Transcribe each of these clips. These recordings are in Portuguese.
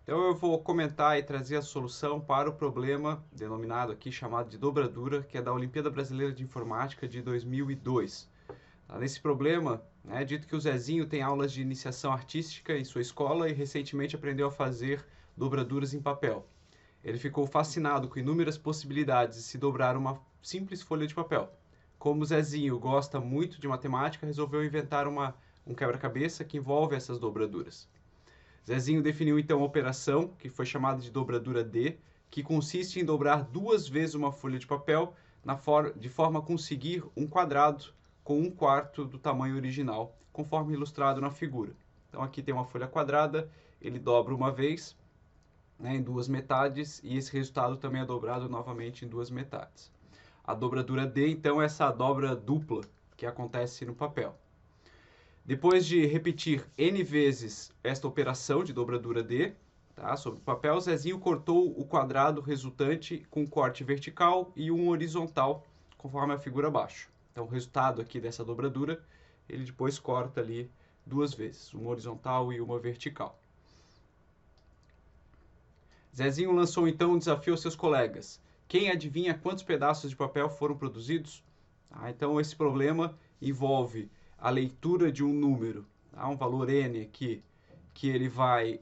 Então eu vou comentar e trazer a solução para o problema denominado aqui, chamado de dobradura, que é da Olimpíada Brasileira de Informática de 2002. Nesse problema, é dito que o Zezinho tem aulas de iniciação artística em sua escola e recentemente aprendeu a fazer dobraduras em papel. Ele ficou fascinado com inúmeras possibilidades de se dobrar uma simples folha de papel. Como o Zezinho gosta muito de matemática, resolveu inventar um quebra-cabeça que envolve essas dobraduras. Zezinho definiu então a operação, que foi chamada de dobradura D, que consiste em dobrar duas vezes uma folha de papel de forma a conseguir um quadrado com um quarto do tamanho original, conforme ilustrado na figura. Então aqui tem uma folha quadrada, ele dobra uma vez, né, em duas metades, e esse resultado também é dobrado novamente em duas metades. A dobradura D, então, é essa dobra dupla que acontece no papel. Depois de repetir N vezes esta operação de dobradura D, tá, sobre o papel, Zezinho cortou o quadrado resultante com um corte vertical e um horizontal, conforme a figura abaixo. Então, o resultado aqui dessa dobradura, ele depois corta ali duas vezes, uma horizontal e uma vertical. Zezinho lançou então um desafio aos seus colegas. Quem adivinha quantos pedaços de papel foram produzidos? Então, esse problema envolve a leitura de um número, um valor n aqui, que ele vai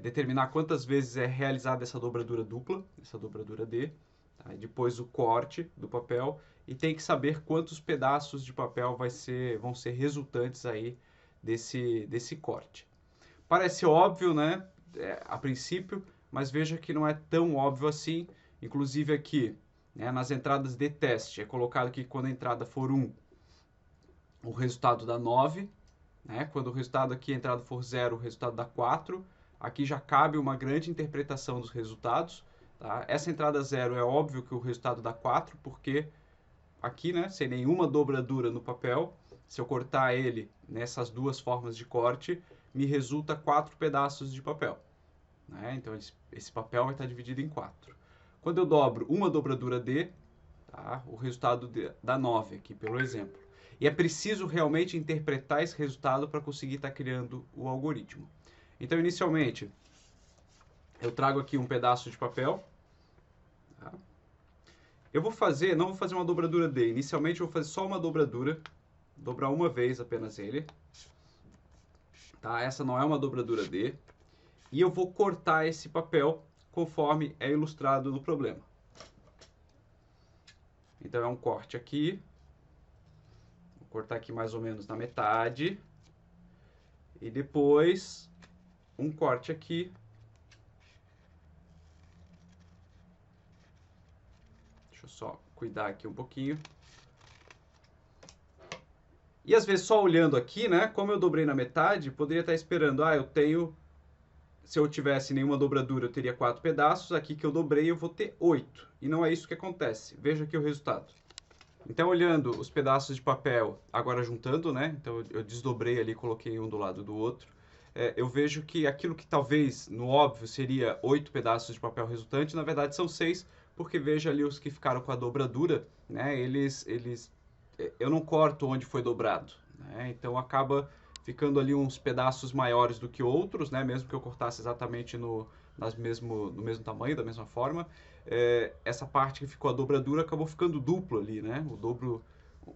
determinar quantas vezes é realizada essa dobradura dupla, essa dobradura D, depois o corte do papel, e tem que saber quantos pedaços de papel vão ser resultantes aí desse corte. Parece óbvio, né, a princípio, mas veja que não é tão óbvio assim. Inclusive aqui, né, nas entradas de teste, é colocado que quando a entrada for 1, o resultado dá 9, né? Quando o resultado aqui, a entrada for 0, o resultado dá 4. Aqui já cabe uma grande interpretação dos resultados. Tá? Essa entrada 0 é óbvio que o resultado dá 4, porque aqui, né, sem nenhuma dobradura no papel, se eu cortar ele nessas duas formas de corte, me resulta 4 pedaços de papel. Né? Então esse papel vai estar dividido em 4. Quando eu dobro uma dobradura D, tá? O resultado dá 9 aqui, pelo exemplo. E é preciso realmente interpretar esse resultado para conseguir estar criando o algoritmo. Então, inicialmente, eu trago aqui um pedaço de papel. Tá? Não vou fazer uma dobradura D. Inicialmente, eu vou fazer só uma dobradura. Dobrar uma vez apenas ele. Tá? Essa não é uma dobradura D. E eu vou cortar esse papel conforme é ilustrado no problema. Então é um corte aqui, vou cortar aqui mais ou menos na metade, e depois um corte aqui, deixa eu só cuidar aqui um pouquinho. E às vezes só olhando aqui, né, como eu dobrei na metade, poderia estar esperando, se eu tivesse nenhuma dobradura eu teria 4 pedaços, aqui que eu dobrei eu vou ter 8, e não é isso que acontece. Veja aqui o resultado. Então, olhando os pedaços de papel, agora juntando, né? Então, eu desdobrei ali, coloquei um do lado do outro. Eu vejo que aquilo que talvez, no óbvio, seria 8 pedaços de papel resultante, na verdade são 6, porque veja ali os que ficaram com a dobradura, né? Eu não corto onde foi dobrado, né? Então, acaba ficando ali uns pedaços maiores do que outros, né? Mesmo que eu cortasse exatamente no mesmo tamanho, da mesma forma. Essa parte que ficou a dobradura acabou ficando duplo ali, né?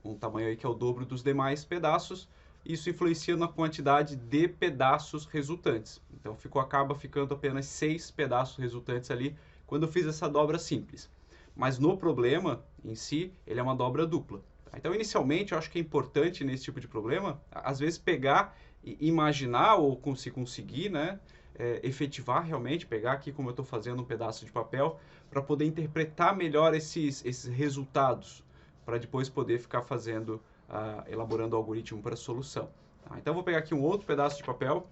Um tamanho aí que é o dobro dos demais pedaços. Isso influencia na quantidade de pedaços resultantes. Então acaba ficando apenas 6 pedaços resultantes ali quando eu fiz essa dobra simples. Mas no problema em si, ele é uma dobra dupla. Então, inicialmente, eu acho que é importante nesse tipo de problema, às vezes pegar e imaginar, ou se conseguir, né, efetivar realmente, pegar aqui como eu estou fazendo um pedaço de papel, para poder interpretar melhor esses resultados, para depois poder ficar elaborando o algoritmo para a solução. Tá? Então, vou pegar aqui um outro pedaço de papel,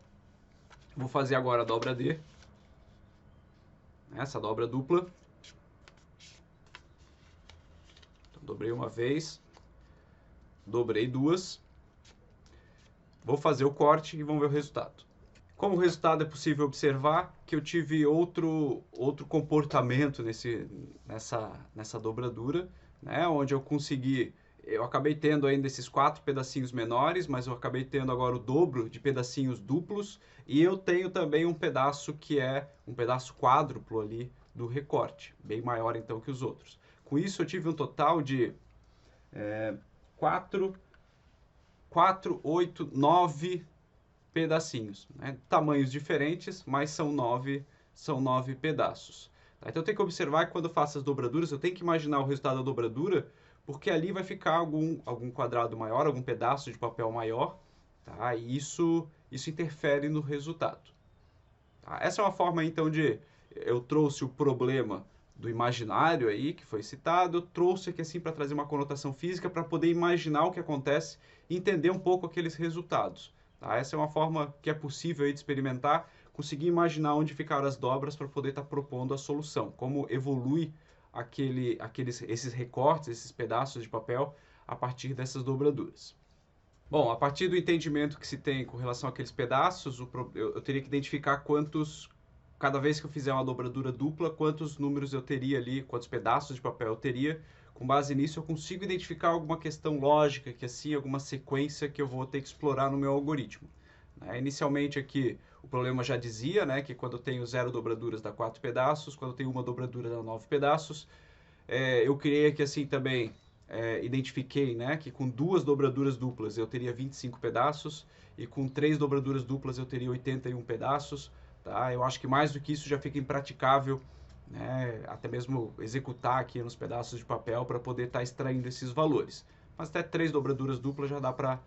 vou fazer agora a dobra D, essa dobra dupla. Então, dobrei uma vez, dobrei duas, vou fazer o corte e vamos ver o resultado. Como resultado é possível observar que eu tive outro comportamento nessa dobradura, né, onde eu consegui eu acabei tendo ainda esses 4 pedacinhos menores, mas eu acabei tendo agora o dobro de pedacinhos duplos, e eu tenho também um pedaço que é um pedaço quádruplo ali do recorte, bem maior então que os outros. Com isso eu tive um total de 4, 8, 9 pedacinhos, né? Tamanhos diferentes, mas são 9 pedaços. Tá? Então eu tenho que observar que quando eu faço as dobraduras, eu tenho que imaginar o resultado da dobradura, porque ali vai ficar algum quadrado maior, algum pedaço de papel maior, tá? E isso interfere no resultado. Tá? Essa é uma forma então de... Eu trouxe o problema do imaginário aí, que foi citado, eu trouxe aqui assim para trazer uma conotação física, para poder imaginar o que acontece e entender um pouco aqueles resultados. Tá? Essa é uma forma que é possível aí de experimentar, conseguir imaginar onde ficaram as dobras para poder estar propondo a solução, como evolui esses recortes, esses pedaços de papel a partir dessas dobraduras. Bom, a partir do entendimento que se tem com relação àqueles pedaços, eu teria que identificar cada vez que eu fizer uma dobradura dupla, quantos números eu teria ali, quantos pedaços de papel eu teria. Com base nisso, eu consigo identificar alguma questão lógica, que assim, alguma sequência que eu vou ter que explorar no meu algoritmo. Inicialmente aqui, o problema já dizia, né, que quando eu tenho 0 dobraduras dá 4 pedaços, quando eu tenho uma dobradura dá 9 pedaços. Eu criei aqui assim também, identifiquei, né, que com 2 dobraduras duplas eu teria 25 pedaços, e com 3 dobraduras duplas eu teria 81 pedaços. Tá? Eu acho que mais do que isso já fica impraticável, né, até mesmo executar aqui nos pedaços de papel para poder estar extraindo esses valores. Mas até 3 dobraduras duplas já dá para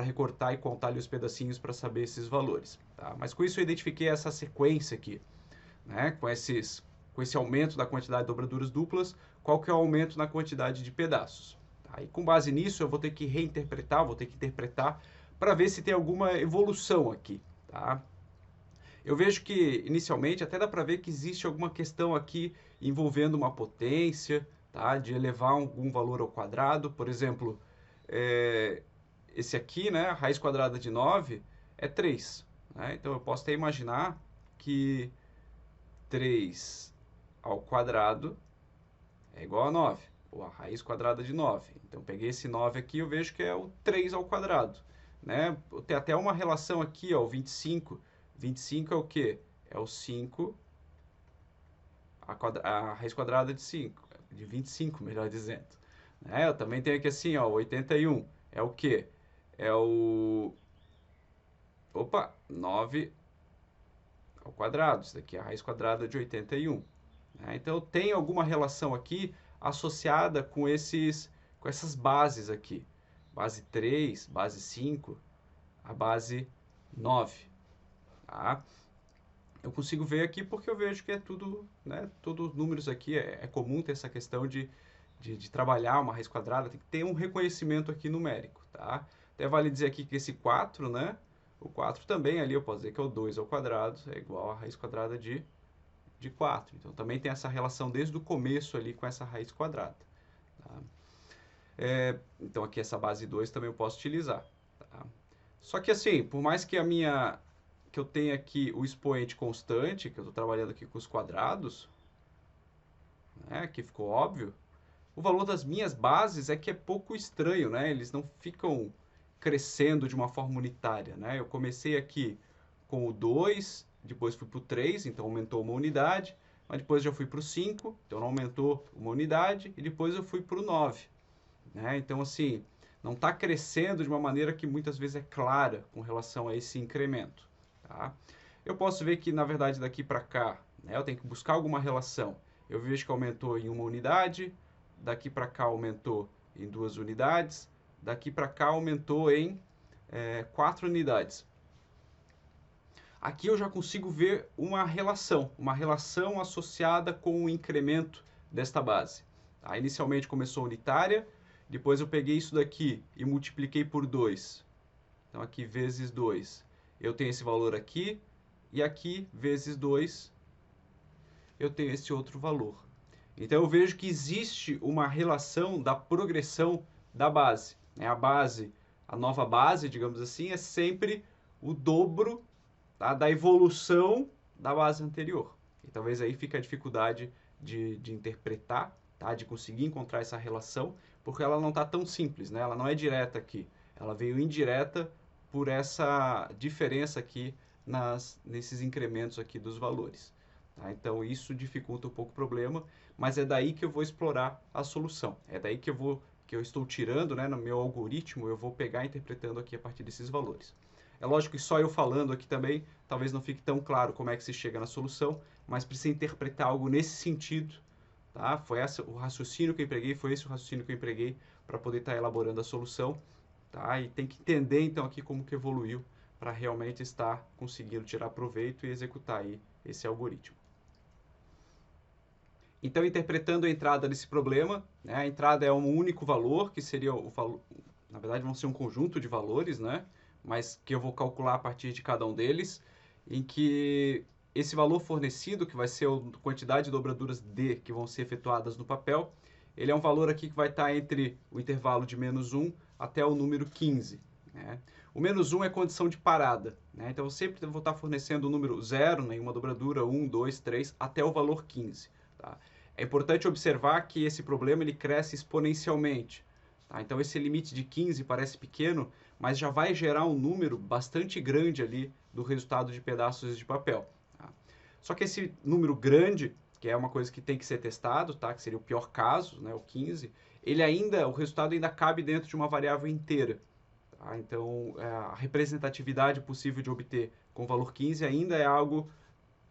recortar e contar ali os pedacinhos para saber esses valores. Tá? Mas com isso eu identifiquei essa sequência aqui, né, com esse aumento da quantidade de dobraduras duplas, qual que é o aumento na quantidade de pedaços. Tá? E com base nisso eu vou ter que vou ter que interpretar para ver se tem alguma evolução aqui. Tá? Eu vejo que, inicialmente, até dá para ver que existe alguma questão aqui envolvendo uma potência, tá? De elevar algum valor ao quadrado. Por exemplo, esse aqui, né, a raiz quadrada de 9 é 3. Né? Então, eu posso até imaginar que 3 ao quadrado é igual a 9, ou a raiz quadrada de 9. Então, peguei esse 9 aqui, eu vejo que é o 3 ao quadrado. Né? Tem até uma relação aqui, ó, o 25. 25 é o quê? É o 5, a raiz quadrada de 5, de 25, melhor dizendo. Né? Eu também tenho aqui assim, ó, 81. É o quê? É o... Opa, 9 ao quadrado. Isso daqui é a raiz quadrada de 81. Né? Então, tem alguma relação aqui associada com essas bases aqui. Base 3, base 5, a base 9. Tá? Eu consigo ver aqui porque eu vejo que é tudo, né, todos os números aqui, é comum ter essa questão de trabalhar uma raiz quadrada, tem que ter um reconhecimento aqui numérico, tá? Até vale dizer aqui que esse 4, né, o 4 também ali eu posso dizer que é o 2 ao quadrado, é igual a raiz quadrada de 4. Então também tem essa relação desde o começo ali com essa raiz quadrada. Tá? Então aqui essa base 2 também eu posso utilizar. Tá? Só que assim, por mais que eu tenho aqui o expoente constante, que eu estou trabalhando aqui com os quadrados, né, que ficou óbvio, o valor das minhas bases é que é pouco estranho, né? Eles não ficam crescendo de uma forma unitária, né? Eu comecei aqui com o 2, depois fui para o 3, então aumentou uma unidade, mas depois já fui para o 5, então não aumentou uma unidade, e depois eu fui para o 9. Né? Então, assim, não está crescendo de uma maneira que muitas vezes é clara com relação a esse incremento. Tá? Eu posso ver que, na verdade, daqui para cá, né, eu tenho que buscar alguma relação. Eu vejo que aumentou em 1 unidade, daqui para cá aumentou em 2 unidades, daqui para cá aumentou em 4 unidades. Aqui eu já consigo ver uma relação associada com o incremento desta base. Tá? Inicialmente começou unitária, depois eu peguei isso daqui e multipliquei por 2. Então aqui vezes 2. Eu tenho esse valor aqui, e aqui, vezes 2, eu tenho esse outro valor. Então, eu vejo que existe uma relação da progressão da base. A nova base, digamos assim, é sempre o dobro, tá, da evolução da base anterior. E talvez aí fique a dificuldade de interpretar, tá? De conseguir encontrar essa relação, porque ela não está tão simples, né? Ela não é direta aqui, ela veio indireta por essa diferença aqui nesses incrementos aqui dos valores. Tá? Então isso dificulta um pouco o problema, mas é daí que eu vou explorar a solução. É daí que eu estou tirando, né, no meu algoritmo, eu vou pegar interpretando aqui a partir desses valores. É lógico que só eu falando aqui também, talvez não fique tão claro como é que se chega na solução, mas precisa interpretar algo nesse sentido. Tá? Foi o raciocínio que eu empreguei, foi esse o raciocínio que eu empreguei para poder estar elaborando a solução. Tá? E tem que entender então aqui como que evoluiu para realmente estar conseguindo tirar proveito e executar aí esse algoritmo. Então, interpretando a entrada desse problema, né, a entrada é um único valor, que seria o valor, na verdade vão ser um conjunto de valores, né, mas que eu vou calcular a partir de cada um deles, em que esse valor fornecido, que vai ser a quantidade de dobraduras D que vão ser efetuadas no papel, ele é um valor aqui que vai estar entre o intervalo de -1 até o número 15. Né? O -1 é condição de parada, né? Então eu sempre vou estar fornecendo o número 0, nenhuma dobradura, 1, 2, 3, até o valor 15. Tá? É importante observar que esse problema ele cresce exponencialmente. Tá? Então esse limite de 15 parece pequeno, mas já vai gerar um número bastante grande ali do resultado de pedaços de papel. Tá? Só que esse número grande, que é uma coisa que tem que ser testado, tá? Que seria o pior caso, né? O 15, o resultado ainda cabe dentro de uma variável inteira. Tá? Então a representatividade possível de obter com o valor 15 ainda é algo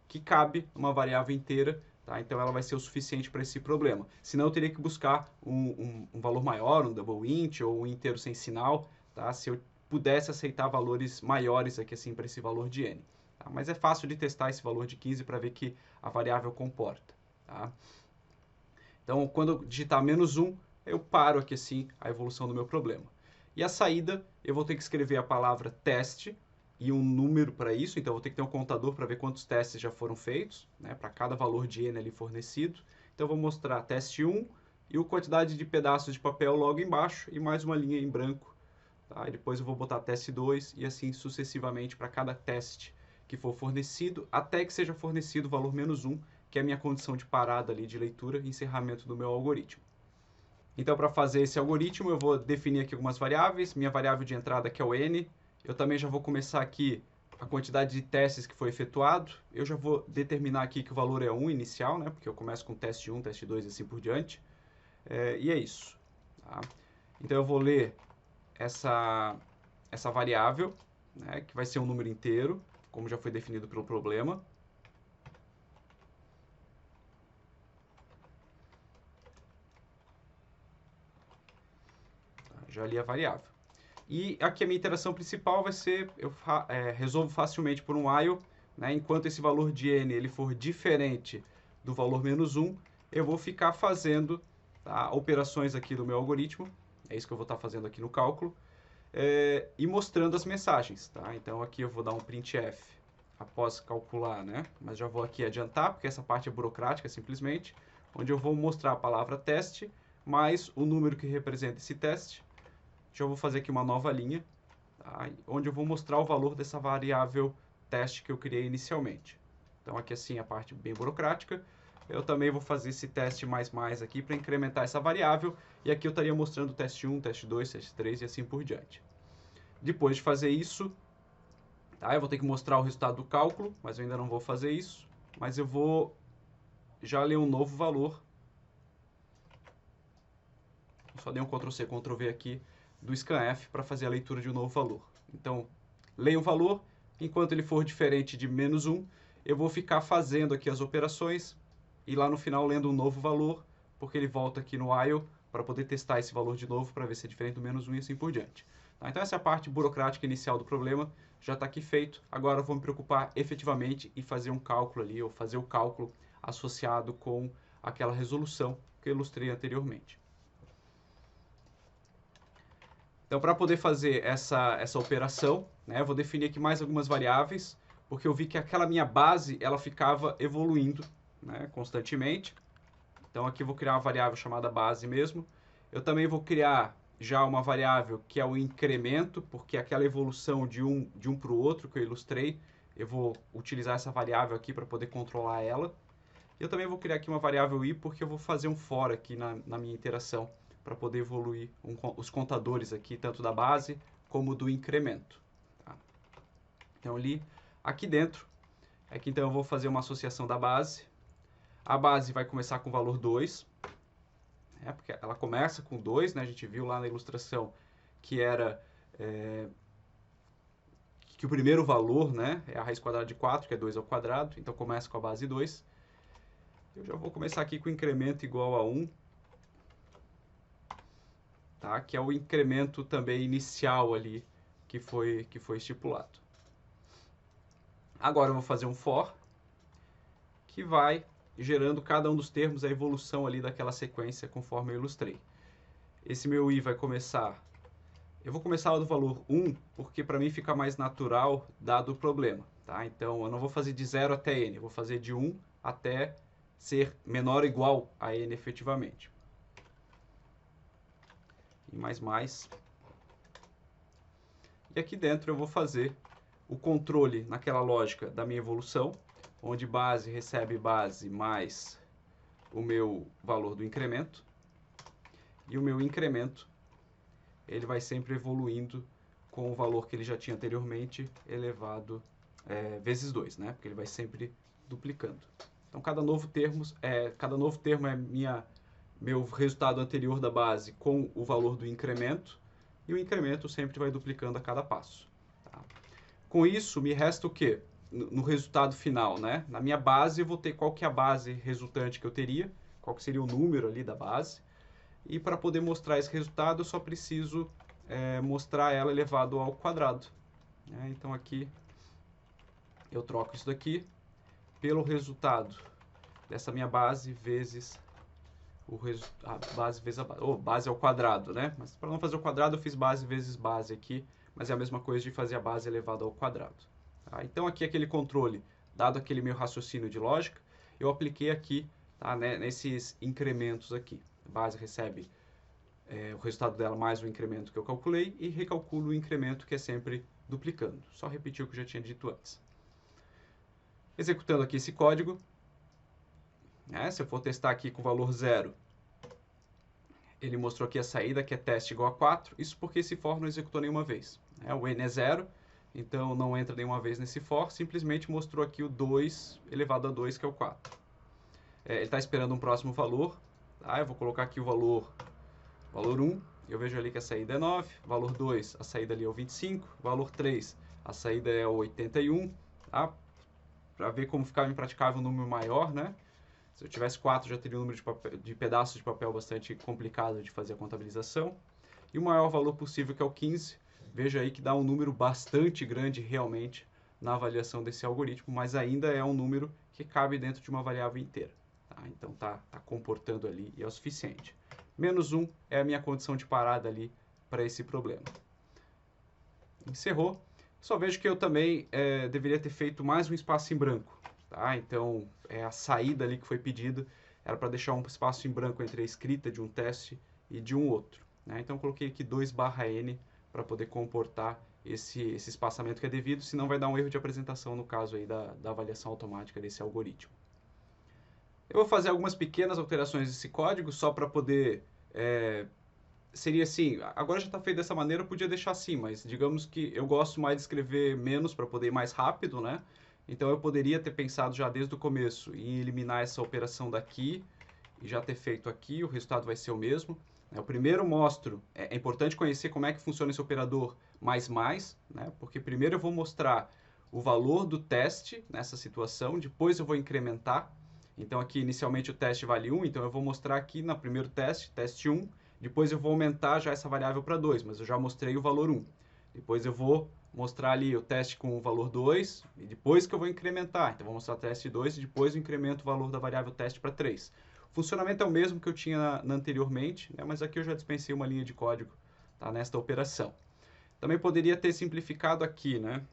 que cabe numa variável inteira. Tá? Então ela vai ser o suficiente para esse problema. Senão eu teria que buscar um valor maior, um double int ou um inteiro sem sinal, tá? Se eu pudesse aceitar valores maiores aqui assim para esse valor de n. Tá? Mas é fácil de testar esse valor de 15 para ver que a variável comporta. Tá? Então quando eu digitar -1, eu paro aqui assim a evolução do meu problema. E a saída, eu vou ter que escrever a palavra teste, e um número para isso, então eu vou ter que ter um contador para ver quantos testes já foram feitos, né, para cada valor de n ali fornecido. Então eu vou mostrar teste 1 e a quantidade de pedaços de papel logo embaixo e mais uma linha em branco. Tá? E depois eu vou botar teste 2 e assim sucessivamente para cada teste que for fornecido, até que seja fornecido o valor -1, que é a minha condição de parada ali de leitura e encerramento do meu algoritmo. Então para fazer esse algoritmo eu vou definir aqui algumas variáveis, minha variável de entrada que é o n. Eu também já vou começar aqui a quantidade de testes que foi efetuado. Eu já vou determinar aqui que o valor é 1 inicial, né? Porque eu começo com teste 1, teste 2 e assim por diante. E é isso. Tá? Então eu vou ler essa variável, né? Que vai ser um número inteiro, como já foi definido pelo problema. Tá? Já li a variável. E aqui a minha interação principal vai ser, eu resolvo facilmente por um while, né? Enquanto esse valor de n ele for diferente do valor -1, eu vou ficar fazendo, tá, operações aqui do meu algoritmo, é isso que eu vou estar fazendo aqui no cálculo, e mostrando as mensagens. Tá? Então aqui eu vou dar um printf após calcular, né? Mas já vou aqui adiantar, porque essa parte é burocrática simplesmente, onde eu vou mostrar a palavra teste, mais o número que representa esse teste. Já vou fazer aqui uma nova linha, tá? Onde eu vou mostrar o valor dessa variável teste que eu criei inicialmente. Então aqui assim a parte bem burocrática. Eu também vou fazer esse teste mais aqui para incrementar essa variável. E aqui eu estaria mostrando o teste 1, teste 2, teste 3 e assim por diante. Depois de fazer isso, tá? Eu vou ter que mostrar o resultado do cálculo, mas eu ainda não vou fazer isso. Mas eu vou já ler um novo valor. Só dei um Ctrl+C, Ctrl+V aqui do scanf para fazer a leitura de um novo valor. Então, leio um valor, enquanto ele for diferente de -1, eu vou ficar fazendo aqui as operações e lá no final lendo um novo valor, porque ele volta aqui no while para poder testar esse valor de novo para ver se é diferente do -1 e assim por diante. Tá? Então essa é a parte burocrática inicial do problema, já está aqui feito. Agora eu vou me preocupar efetivamente em fazer um cálculo ali, ou fazer o cálculo associado com aquela resolução que eu ilustrei anteriormente. Então, para poder fazer essa operação, né, eu vou definir aqui mais algumas variáveis, porque eu vi que aquela minha base ela ficava evoluindo, né, constantemente. Então, aqui eu vou criar uma variável chamada base mesmo. Eu também vou criar já uma variável que é o incremento, porque aquela evolução de um para o outro que eu ilustrei, eu vou utilizar essa variável aqui para poder controlar ela. Eu também vou criar aqui uma variável i, porque eu vou fazer um for aqui na minha interação, para poder evoluir os contadores aqui, tanto da base como do incremento. Tá? Então, ali, aqui dentro, aqui então eu vou fazer uma associação da base. A base vai começar com o valor 2, porque ela começa com 2, né? A gente viu lá na ilustração que era que o primeiro valor, né, é a raiz quadrada de 4, que é 2 ao quadrado, então começa com a base 2. Eu já vou começar aqui com o incremento igual a 1, tá? Que é o incremento também inicial ali que foi estipulado. Agora eu vou fazer um for, que vai gerando cada um dos termos, a evolução ali daquela sequência conforme eu ilustrei. Esse meu i vai começar... Eu vou começar do valor 1, porque para mim fica mais natural, dado o problema. Tá? Então, eu não vou fazer de 0 até n, eu vou fazer de 1 até ser menor ou igual a n efetivamente. E mais. E aqui dentro eu vou fazer o controle naquela lógica da minha evolução, onde base recebe base mais o meu valor do incremento. E o meu incremento, ele vai sempre evoluindo com o valor que ele já tinha anteriormente elevado vezes 2, né? Porque ele vai sempre duplicando. Então, cada novo termo é meu resultado anterior da base com o valor do incremento, e o incremento sempre vai duplicando a cada passo. Tá? Com isso, me resta o quê? No resultado final, né? Na minha base, eu vou ter qual que é a base resultante que eu teria, qual que seria o número ali da base, e para poder mostrar esse resultado, eu só preciso mostrar ela elevado ao quadrado. Então, aqui, eu troco isso daqui pelo resultado dessa minha base vezes a base vezes a base, ou base ao quadrado, né? Mas para não fazer o quadrado, eu fiz base vezes base aqui, mas é a mesma coisa de fazer a base elevada ao quadrado. Tá? Então, aqui aquele controle, dado aquele meu raciocínio de lógica, eu apliquei aqui, tá? Nesses incrementos aqui. A base recebe o resultado dela mais o incremento que eu calculei e recalculo o incremento, que é sempre duplicando. Só repetir o que eu já tinha dito antes. Executando aqui esse código, se eu for testar aqui com o valor 0, ele mostrou aqui a saída, que é teste igual a 4. Isso porque esse for não executou nenhuma vez. O n é 0, então não entra nenhuma vez nesse for. Simplesmente mostrou aqui o 2 elevado a 2, que é o 4. Ele está esperando um próximo valor. Tá? Eu vou colocar aqui o valor 1. Eu vejo ali que a saída é 9. Valor 2, a saída ali é o 25. Valor 3, a saída é o 81. Tá? Para ver como ficava impraticável um número maior, né? Se eu tivesse 4, já teria um número de pedaços de papel bastante complicado de fazer a contabilização. E o maior valor possível, que é o 15. Veja aí que dá um número bastante grande realmente na avaliação desse algoritmo, mas ainda é um número que cabe dentro de uma variável inteira. Tá? Então está comportando ali e é o suficiente. Menos 1 é a minha condição de parada ali para esse problema. Encerrou. Só vejo que eu também deveria ter feito mais um espaço em branco. Tá? Então, a saída ali que foi pedida era para deixar um espaço em branco entre a escrita de um teste e de um outro. Né? Então, coloquei aqui 2/n para poder comportar esse espaçamento que é devido, senão vai dar um erro de apresentação no caso aí da avaliação automática desse algoritmo. Eu vou fazer algumas pequenas alterações nesse código só para poder... seria assim, agora já está feito dessa maneira, eu podia deixar assim, mas digamos que eu gosto mais de escrever menos para poder ir mais rápido, né? Então eu poderia ter pensado já desde o começo em eliminar essa operação daqui e já ter feito aqui, o resultado vai ser o mesmo. Eu primeiro mostro, é importante conhecer como é que funciona esse operador mais, né? Porque primeiro eu vou mostrar o valor do teste nessa situação, depois eu vou incrementar. Então aqui inicialmente o teste vale 1, então eu vou mostrar aqui no primeiro teste 1, depois eu vou aumentar já essa variável para 2, mas eu já mostrei o valor 1. Depois eu vou mostrar ali o teste com o valor 2, e depois que eu vou incrementar. Então, vou mostrar o teste 2 e depois eu incremento o valor da variável teste para 3. O funcionamento é o mesmo que eu tinha anteriormente, né? Mas aqui eu já dispensei uma linha de código, tá? Nesta operação. Também poderia ter simplificado aqui, né?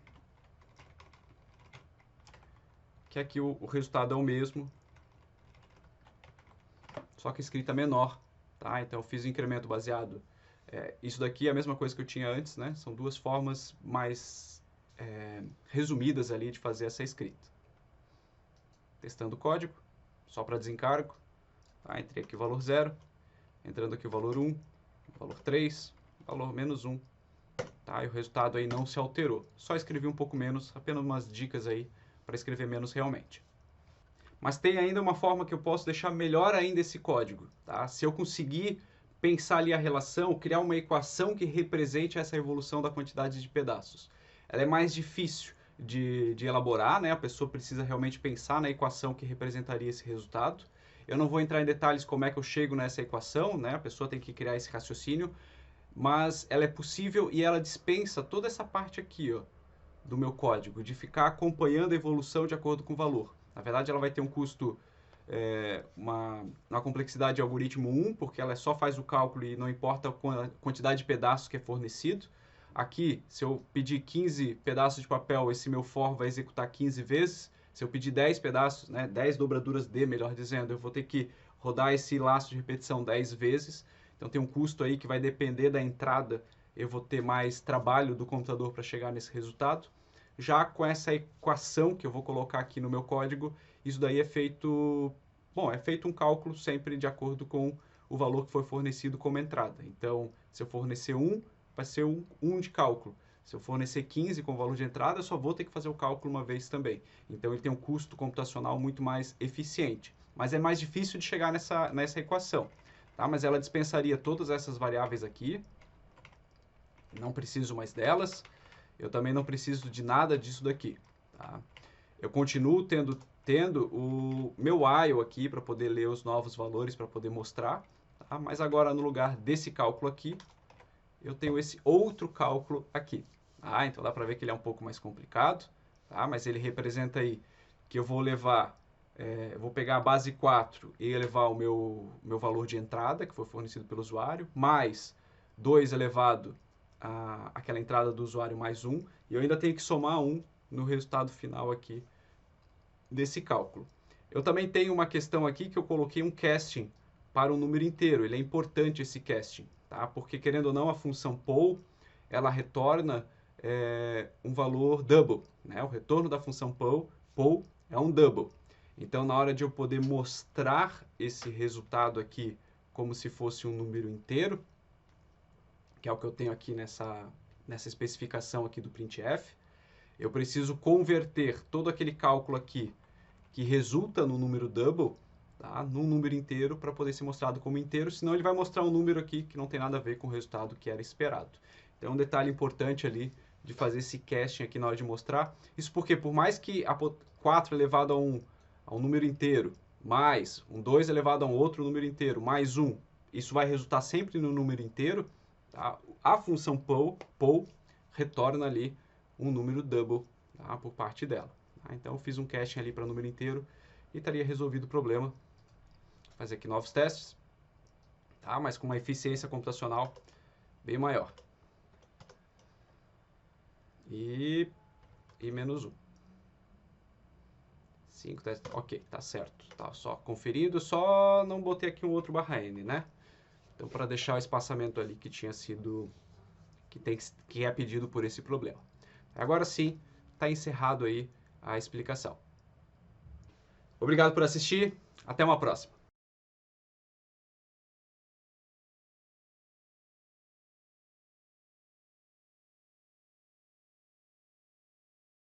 Que aqui o resultado é o mesmo, só que escrita menor. Tá? Então, eu fiz o incremento baseado. Isso daqui é a mesma coisa que eu tinha antes, né? São duas formas mais resumidas ali de fazer essa escrita. Testando o código, só para desencargo. Tá? Entrei aqui o valor 0, entrando aqui o valor 1, valor 3, valor menos 1. Tá? E o resultado aí não se alterou. Só escrevi um pouco menos, apenas umas dicas aí para escrever menos realmente. Mas tem ainda uma forma que eu posso deixar melhor ainda esse código. Tá? Se eu conseguir pensar ali a relação, criar uma equação que represente essa evolução da quantidade de pedaços. Ela é mais difícil de elaborar, né? A pessoa precisa realmente pensar na equação que representaria esse resultado. Eu não vou entrar em detalhes como é que eu chego nessa equação, né? A pessoa tem que criar esse raciocínio, mas ela é possível e ela dispensa toda essa parte aqui, ó, do meu código, de ficar acompanhando a evolução de acordo com o valor. Na verdade, ela vai ter um custo, uma complexidade de algoritmo 1, porque ela só faz o cálculo e não importa a quantidade de pedaços que é fornecido. Aqui, se eu pedir 15 pedaços de papel, esse meu for vai executar 15 vezes. Se eu pedir 10 pedaços, né, 10 dobraduras D, melhor dizendo, eu vou ter que rodar esse laço de repetição 10 vezes. Então tem um custo aí que vai depender da entrada, eu vou ter mais trabalho do computador para chegar nesse resultado. Já com essa equação que eu vou colocar aqui no meu código, isso daí é feito, bom, é feito um cálculo sempre de acordo com o valor que foi fornecido como entrada. Então, se eu fornecer 1, vai ser 1 de cálculo. Se eu fornecer 15 com valor de entrada, eu só vou ter que fazer o cálculo uma vez também. Então, ele tem um custo computacional muito mais eficiente. Mas é mais difícil de chegar nessa equação. Tá? Mas ela dispensaria todas essas variáveis aqui. Não preciso mais delas. Eu também não preciso de nada disso daqui. Tá? Eu continuo tendo o meu while aqui para poder ler os novos valores, para poder mostrar. Tá? Mas agora, no lugar desse cálculo aqui, eu tenho esse outro cálculo aqui. Tá? Então dá para ver que ele é um pouco mais complicado. Tá? Mas ele representa aí que eu vou levar... vou pegar a base 4 e elevar o meu valor de entrada, que foi fornecido pelo usuário, mais 2 elevado àquela entrada do usuário mais 1, e eu ainda tenho que somar 1 no resultado final aqui desse cálculo. Eu também tenho uma questão aqui que eu coloquei um casting para um número inteiro. Ele é importante esse casting, tá? Porque querendo ou não, a função poll, ela retorna um valor double, né? O retorno da função poll é um double. Então, na hora de eu poder mostrar esse resultado aqui como se fosse um número inteiro, que é o que eu tenho aqui nessa especificação aqui do printf, eu preciso converter todo aquele cálculo aqui que resulta no número double, tá, num número inteiro para poder ser mostrado como inteiro, senão ele vai mostrar um número aqui que não tem nada a ver com o resultado que era esperado. Então, um detalhe importante ali de fazer esse casting aqui na hora de mostrar, isso porque por mais que a 4 elevado a um número inteiro, mais um 2 elevado a um outro número inteiro, mais 1, isso vai resultar sempre no número inteiro, tá? A função poll retorna ali um número double, tá, por parte dela. Tá? Então eu fiz um casting ali para número inteiro e estaria resolvido o problema. Vou fazer aqui novos testes, tá? Mas com uma eficiência computacional bem maior. E menos 1. 5 testes, ok, tá certo. Tá só conferindo, só não botei aqui um outro barra N, né? Então, para deixar o espaçamento ali que tinha sido, que é pedido por esse problema. Agora sim, está encerrado aí a explicação. Obrigado por assistir, até uma próxima.